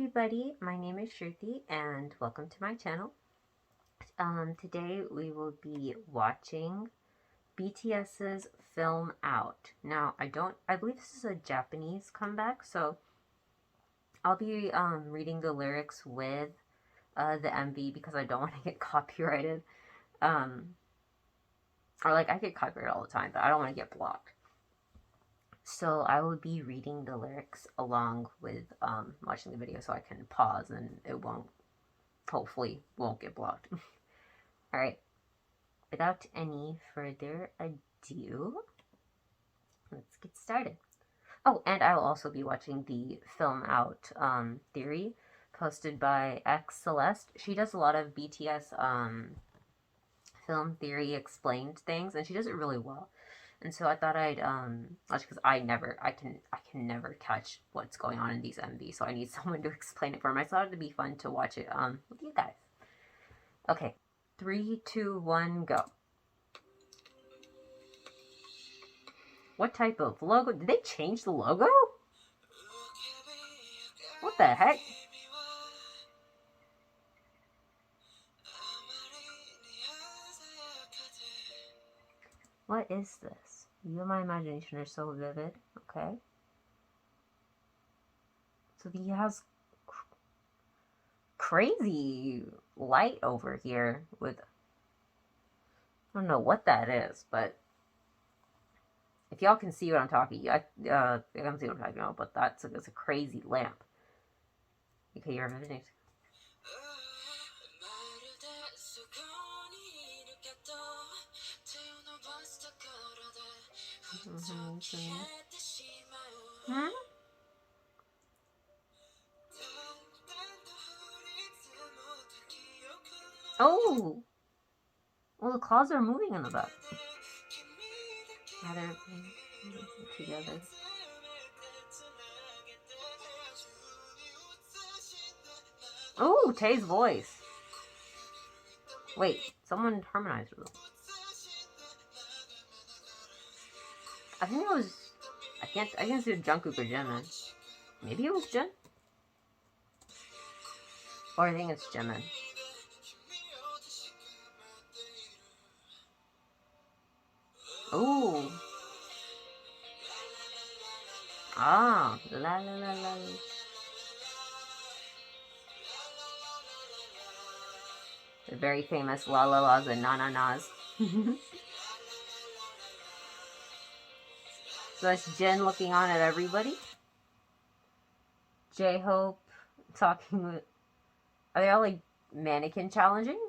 everybody, my name is Shruti and welcome to my channel. Today we will be watching BTS's film Out. Now I believe this is a Japanese comeback, so I'll be reading the lyrics with the MV because I don't want to get copyrighted. Or like I get copyrighted all the time, but I don't want to get blocked. So I will be reading the lyrics along with watching the video so I can pause and it hopefully won't get blocked. Alright, without any further ado, let's get started. Oh, and I will also be watching the film Out Theory posted by xCeleste. She does a lot of BTS film theory explained things and she does it really well. And so I thought I'd that's because I can never catch what's going on in these MVs, so I need someone to explain it for me. I thought it'd be fun to watch it with you guys. Okay, 3, 2, 1, go. What type of logo? Did they change the logo? What the heck? What is this? You and my imagination are so vivid. Okay. So he has crazy light over here with... I don't know what that is, but... if y'all can see what I'm talking about, I can see what I'm talking about, but that's a crazy lamp. Okay, your imagination. Hmm? Oh! Well, the claws are moving in the back. Yeah, they're together. Oh, Tae's voice. Wait, someone harmonized with them. I think it was... I can't see Jungkook or Jimin. Maybe it was Jin? Or I think it's Jimin. Ooh. Ah, la la la la. The very famous la la la's and na na na's. So that's Jin looking on at everybody. J-Hope talking with... Are they all like mannequin challenging?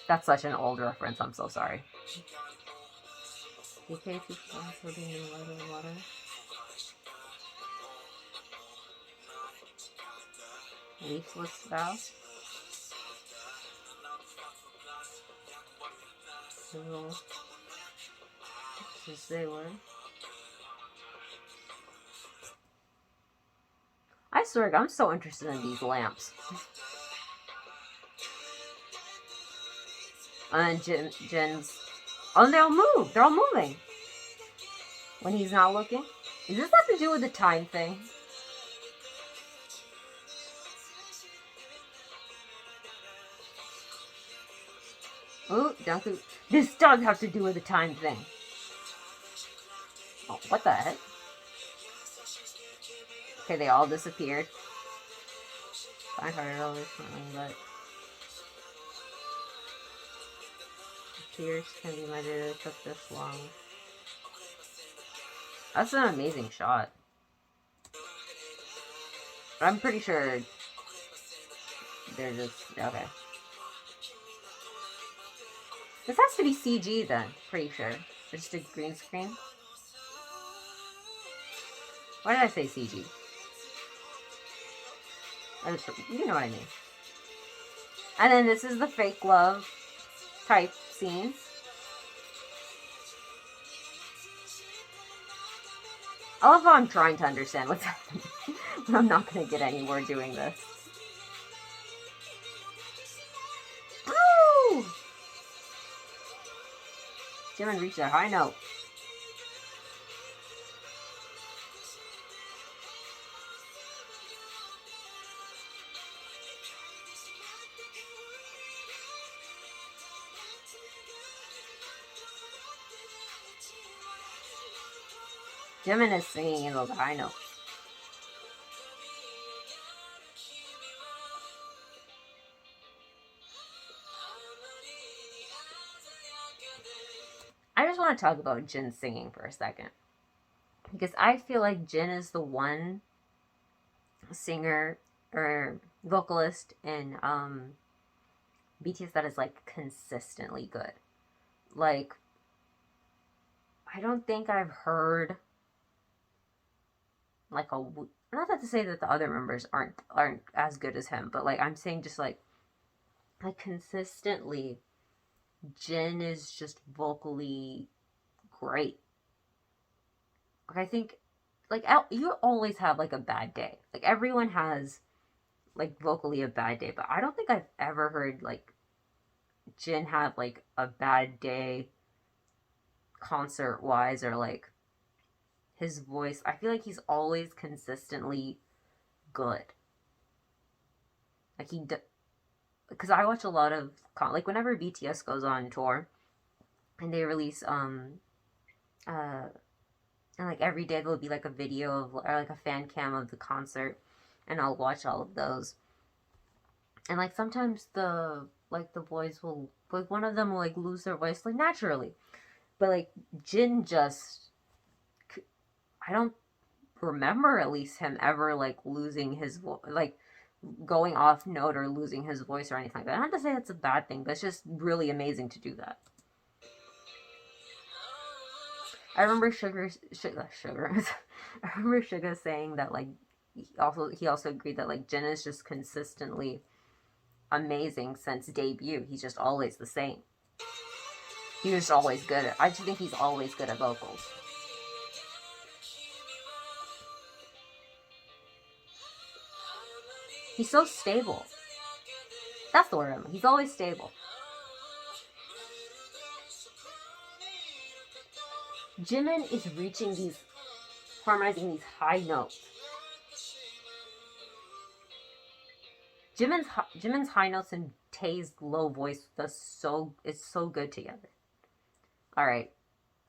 That's such an old reference, I'm so sorry. Okay, putting in water. Leafless style. As they were. I swear, I'm so interested in these lamps. And Jin's... Oh, they all move! They're all moving! When he's not looking. Does this have to do with the time thing? Oh, Jungkook. This does have to do with the time thing. Oh, what the heck? Okay, they all disappeared. I heard it all recently, but... tears can be measured. It took this long. That's an amazing shot. I'm pretty sure they're just... okay. This has to be CG then. Pretty sure. Just a green screen. Why did I say CG? You know what I mean. And then this is the fake love type scene. I love how I'm trying to understand what's happening. But I'm not going to get anywhere doing this. Woo! Jimin reached a high note. Jimin is singing in those high notes. I just want to talk about Jin singing for a second. Because I feel like Jin is the one singer or vocalist in BTS that is like consistently good. Like, I don't think I've heard like not that to say that the other members aren't as good as him, but like I'm saying just like consistently Jin is just vocally great. Like, I think like you always have like a bad day. Like everyone has like vocally a bad day, but I don't think I've ever heard like Jin have like a bad day concert wise, or like his voice. I feel like he's always consistently good. Like because I watch a lot of like whenever BTS goes on tour and they release and like every day there'll be like a video of or like a fan cam of the concert, and I'll watch all of those. And like sometimes the boys will, like one of them will like lose their voice like naturally, but like Jin just, I don't remember at least him ever like losing his voice, like going off note or losing his voice or anything like that. Not to say that's a bad thing, but it's just really amazing to do that. I remember Sugar. I remember Sugar saying that like he also agreed that like Jin is just consistently amazing since debut. He's just always the same. He's just always good I just think he's always good at vocals. He's so stable. That's the word. He's always stable. Jimin is reaching these, harmonizing these high notes. Jimin's high notes and Tae's low voice is so good together. All right,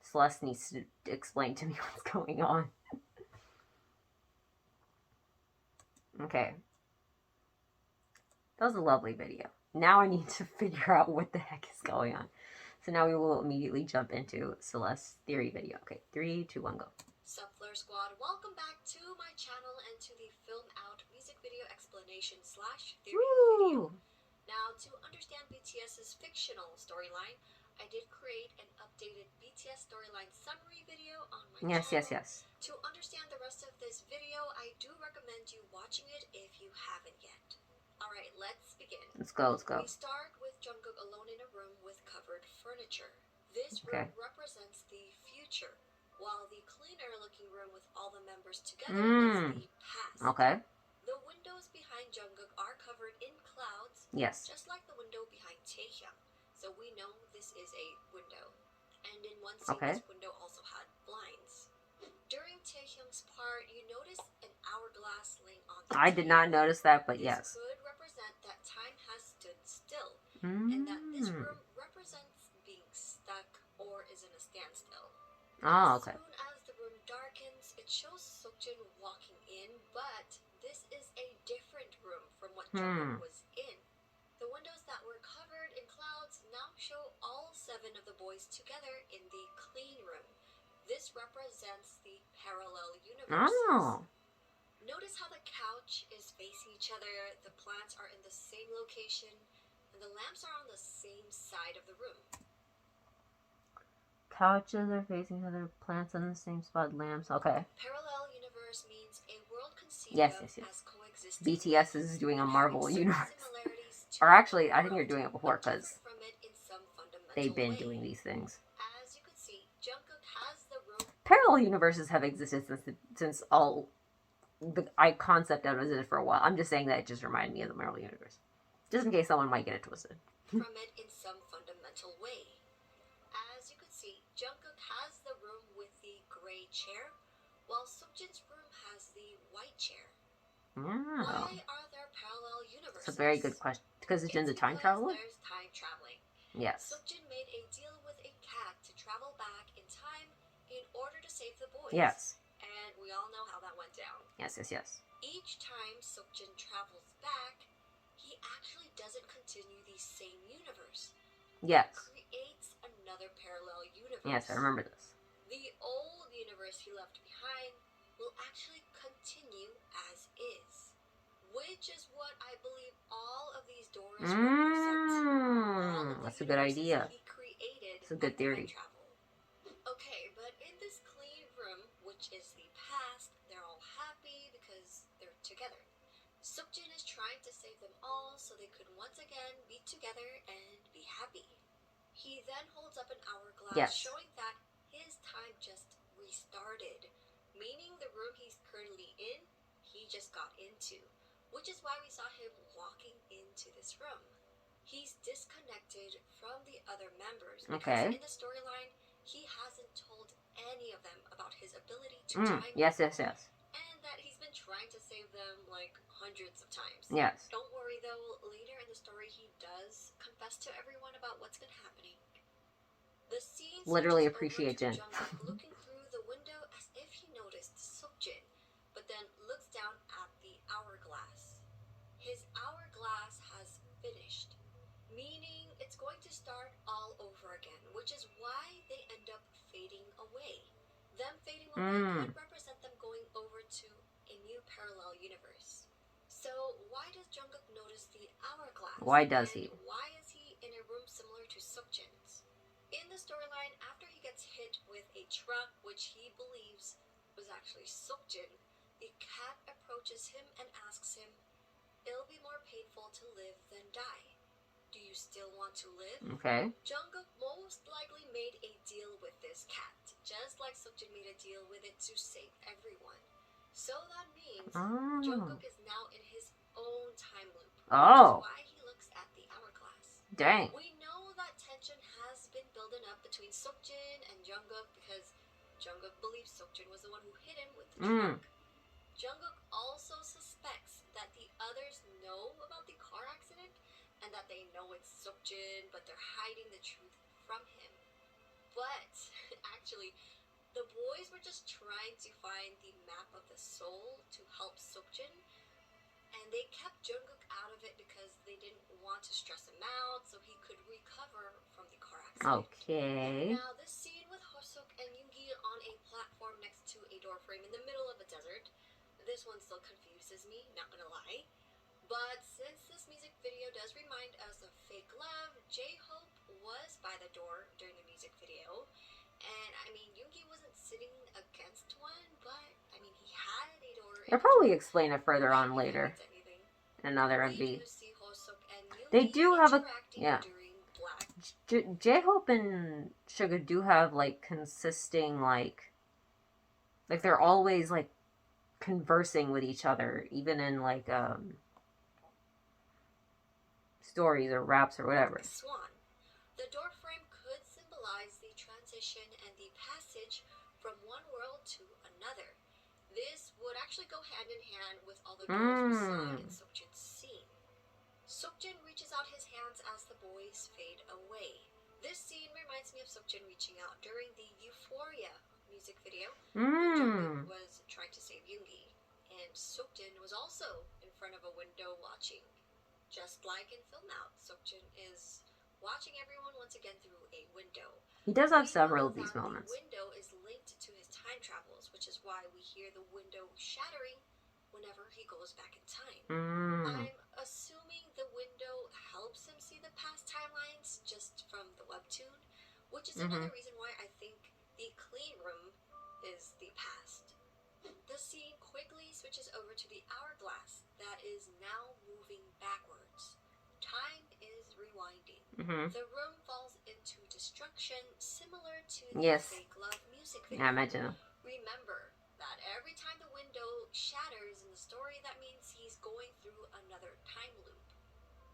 Celeste needs to explain to me what's going on. Okay, that was a lovely video. Now I need to figure out what the heck is going on. So now we will immediately jump into Celeste's theory video. Okay, 3, 2, 1, go. Sup Flare Squad, welcome back to my channel and to the Film Out music video explanation / theory video. Now, to understand BTS's fictional storyline, I did create an updated BTS storyline summary video on my channel. Yes. To understand the rest of this video, I do recommend you watching it if you haven't yet. Alright, let's begin. Let's go. We start with Jungkook alone in a room with covered furniture. This room represents the future, while the cleaner looking room with all the members together is the past. Okay. The windows behind Jungkook are covered in clouds, yes, just like the window behind Taehyung. So we know this is a window. And in one scene, this window also had blinds. During Taehyung's part, you notice an hourglass laying on the I did not notice that, but yes. This could represent that time has stood still, and that this room represents being stuck or is in a standstill. Oh, okay. As soon as the room darkens, it shows Seokjin walking in, but this is a different room from what Jungkook was in. The windows that were covered in clouds now show all 7 of the boys together in the clean room. This represents the parallel universes. Oh. Notice how the couch is facing each other, the plants are in the same location, and the lamps are on the same side of the room. Couches are facing each other, plants on the same spot, lamps. Okay. Parallel universe means a world conceived yes. as coexisting. BTS is doing a Marvel universe. Or actually, I think they're doing it before because they've been doing these things. As you can see, Jungkook has the room. Parallel universes have existed since all the concept of it existed for a while. I'm just saying that it just reminded me of the Marvel universe, just in case someone might get it twisted. From it in some fundamental way. As you can see, Jungkook has the room with the gray chair, while Seokjin's room has the white chair. Oh. Why are there parallel universes? It's a very good question. Because Jin's a time traveler? There's time traveling. Yes. Seokjin made a deal with a cat to travel back in time in order to save the boys. Yes. we all know how that went down. Yes, yes, yes. Each time Seokjin travels back, he actually doesn't continue the same universe. Yes. He creates another parallel universe. Yes, I remember this. The old universe he left behind will actually continue as is, which is what I believe all of these doors represent. That's a good idea. He created. It's a good theory. Okay, but in this clean room, which is the past, they're all happy because they're together. Seokjin is trying to save them all so they could once again be together and be happy. He then holds up an hourglass, showing that his time just restarted, meaning the room he's currently in, he just got into, which is why we saw him walking into this room. He's disconnected from the other members because in the storyline, he hasn't told any of them about his ability to time. Yes, yes, yes. And that he's been trying to save them like hundreds of times. Yes. Don't worry though, later in the story he does confess to everyone about what's been happening. The scene literally appreciate Jin. looking through the window as if he noticed Seokjin, but then looks down at the hourglass. His hourglass has finished, meaning it's going to start all over again, which is why they end up fading away. Them fading away could represent them going over to a new parallel universe. So why does Jungkook notice the hourglass? Why does he? Why is he in a room similar to Seokjin's? In the storyline, after he gets hit with a truck, which he believes was actually Seokjin, the cat approaches him and asks him, "It'll be more painful to live than die. Do you still want to live?" Okay. Jungkook most likely made a deal with this cat, just like Seokjin made a deal with it to save everyone. So that means Jungkook is now in his own time loop, which is why he looks at the hourglass. Dang. We know that tension has been building up between Seokjin and Jungkook because Jungkook believes Seokjin was the one who hit him with the truck. Jungkook also suspects that the others know about the car accident and that they know it's Seokjin, but they're hiding the truth from him. But actually, the boys were just trying to find the map of the soul to help Seokjin, and they kept Jungkook out of it because they didn't want to stress him out so he could recover from the car accident. Okay. Now, this scene with Hoseok and Yoongi on a platform next to a doorframe in the middle of a desert, this one still confuses me, not gonna lie. But since this music video does remind us of fake love, J-Hope was by the door during the music video. And I mean, Yoongi wasn't sitting against one, but I mean, he had a door. They'll probably explain it further on later. In another MV. They do have a J-Hope and Suga do have like consisting like they're always like conversing with each other, even in like stories or raps or whatever. Swan. The door frame could symbolize the transition and the passage from one world to another. This would actually go hand in hand with all the doors we saw in Seokjin's scene. Seokjin reaches out his hands as the boys fade away. This scene reminds me of Seokjin reaching out during the Euphoria music video when Jungkook was trying to save Yoongi, and Seokjin was also in front of a window watching. Just like in Film Out, Seokjin is watching everyone once again through a window. He does have several of these moments. The window is linked to his time travels, which is why we hear the window shattering whenever he goes back in time. I'm assuming the window helps him see the past timelines just from the webtoon, which is another reason why I think the clean room is the past. The scene quickly switches over to the hourglass that is now moving backwards. Time is rewinding. The room falls into destruction, similar to the Fake Love music video. Yeah, I imagine. Remember that every time the window shatters in the story, that means he's going through another time loop.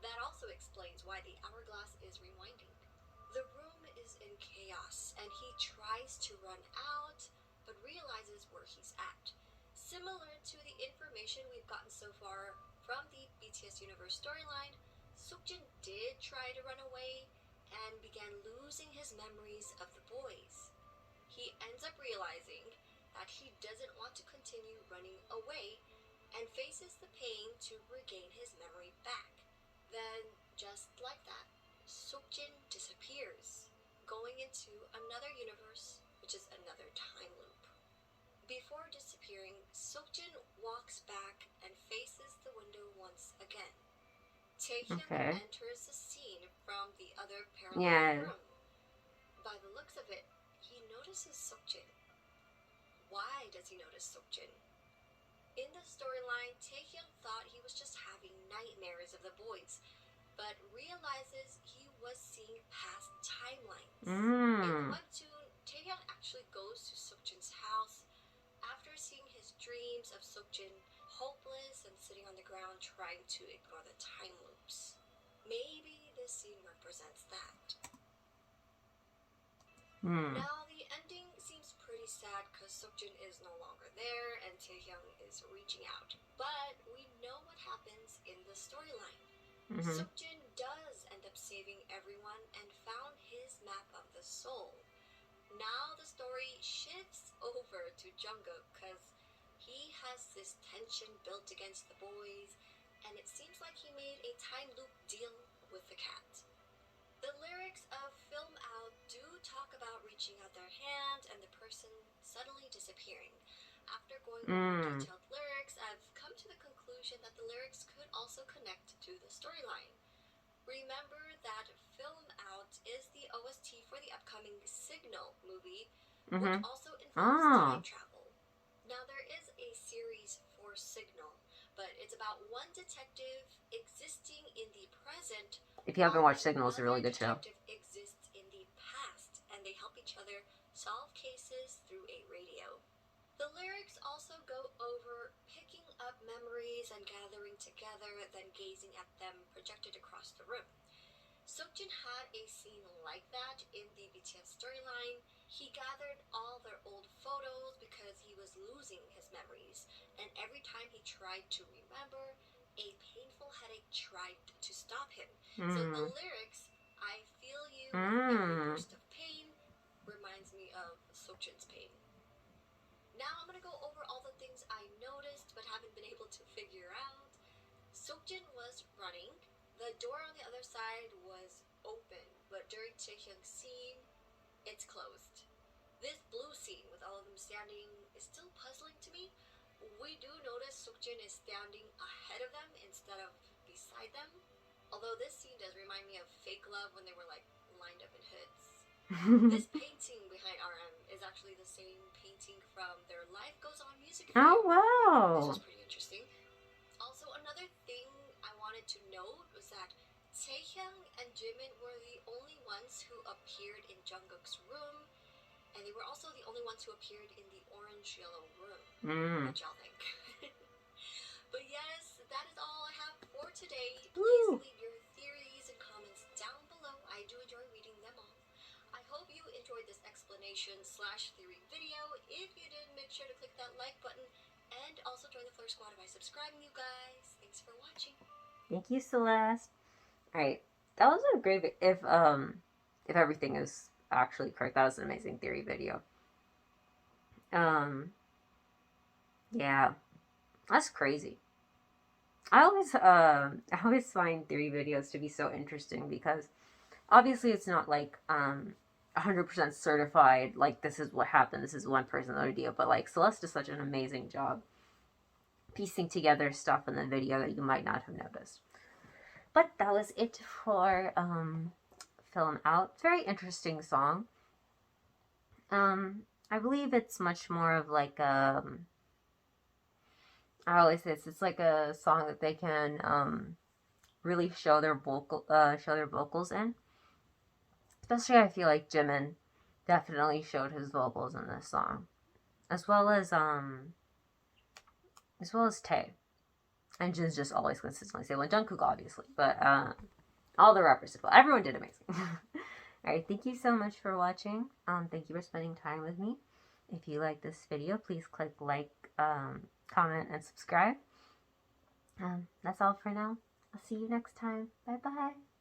That also explains why the hourglass is rewinding. The room is in chaos, and he tries to run out, but realizes where he's at. Similar to the information we've gotten so far from the BTS Universe storyline, Seokjin did try to run away and began losing his memories of the boys. He ends up realizing that he doesn't want to continue running away and faces the pain to regain his memory back. Then, just like that, Seokjin disappears, going into another universe, which is another time loop. Before disappearing, Seokjin walks back and faces the window once again. Taehyung enters the scene from the other parallel room. By the looks of it, he notices Seokjin. Why does he notice Seokjin? In the storyline, Taehyung thought he was just having nightmares of the boys, but realizes he was seeing past timelines. In the webtoon, Taehyung actually goes to Seokjin's house after seeing his dreams of Seokjin hopeless and sitting on the ground trying to ignore the time loops. Maybe this scene represents that. Now, the ending seems pretty sad because Seokjin is no longer there and Taehyung is reaching out. But we know what happens in the storyline. Seokjin does end up saving everyone and found his map of the soul. Now the story shifts over to Jungkook because he has this tension built against the boys, and it seems like he made a time loop deal with the cat. The lyrics of Film Out do talk about reaching out their hand and the person suddenly disappearing. After going over detailed lyrics, I've come to the conclusion that the lyrics could also connect to the storyline. Remember that Film Out is the OST for the upcoming Signal movie, which also involves time travel. Now, there is a series for Signal, but it's about one detective existing in the present. If you haven't watched Signal, it's a really good show. Detective exists in the past, and they help each other solve cases through a radio. The lyrics also go over picking up memories and gathering together, then gazing at them projected across the room. Seokjin had a scene like that in the BTS storyline. He gathered all their old photos because he was losing his memories, and every time he tried to remember, a painful headache tried to stop him. So the lyrics, I feel you with every burst of pain, reminds me of Seokjin's pain. Now I'm going to go over all the things I noticed but haven't been able to figure out. Seokjin was running. The door on the other side was open, but during Taehyung's scene, it's closed. This blue scene with all of them standing is still puzzling to me. We do notice Seokjin is standing ahead of them instead of beside them. Although this scene does remind me of Fake Love when they were like lined up in hoods. This painting behind RM is actually the same painting from their Life Goes On music video. Oh, wow. This was pretty interesting. Also, another thing I wanted to note was that Taehyung and Jimin were the only ones who appeared in Jungkook's room, and they were also the only ones who appeared in the orange-yellow room. What y'all think? But yes, that is all I have for today. Please leave your theories and comments down below. I do enjoy reading them all. I hope you enjoyed this explanation/theory video. If you did, make sure to click that like button and also join the Fleur Squad by subscribing, you guys. Thanks for watching. Thank you, Celeste. Alright, that was a great if everything is actually correct, that was an amazing theory video. Yeah, that's crazy. I always find theory videos to be so interesting because obviously it's not like 100% certified, like this is what happened, this is one person's idea, but like Celeste does such an amazing job piecing together stuff in the video that you might not have noticed. But that was it for Film Out. Very interesting song. I believe it's much more of like I always say it's like a song that they can really show their vocals in. Especially, I feel like Jimin definitely showed his vocals in this song, as well as Tae, and Jin's just always consistently say, well, Jungkook obviously, but all the rappers as well. Everyone did amazing. All right, thank you so much for watching. Thank you for spending time with me. If you like this video, please click like, comment, and subscribe. That's all for now. I'll see you next time. Bye bye.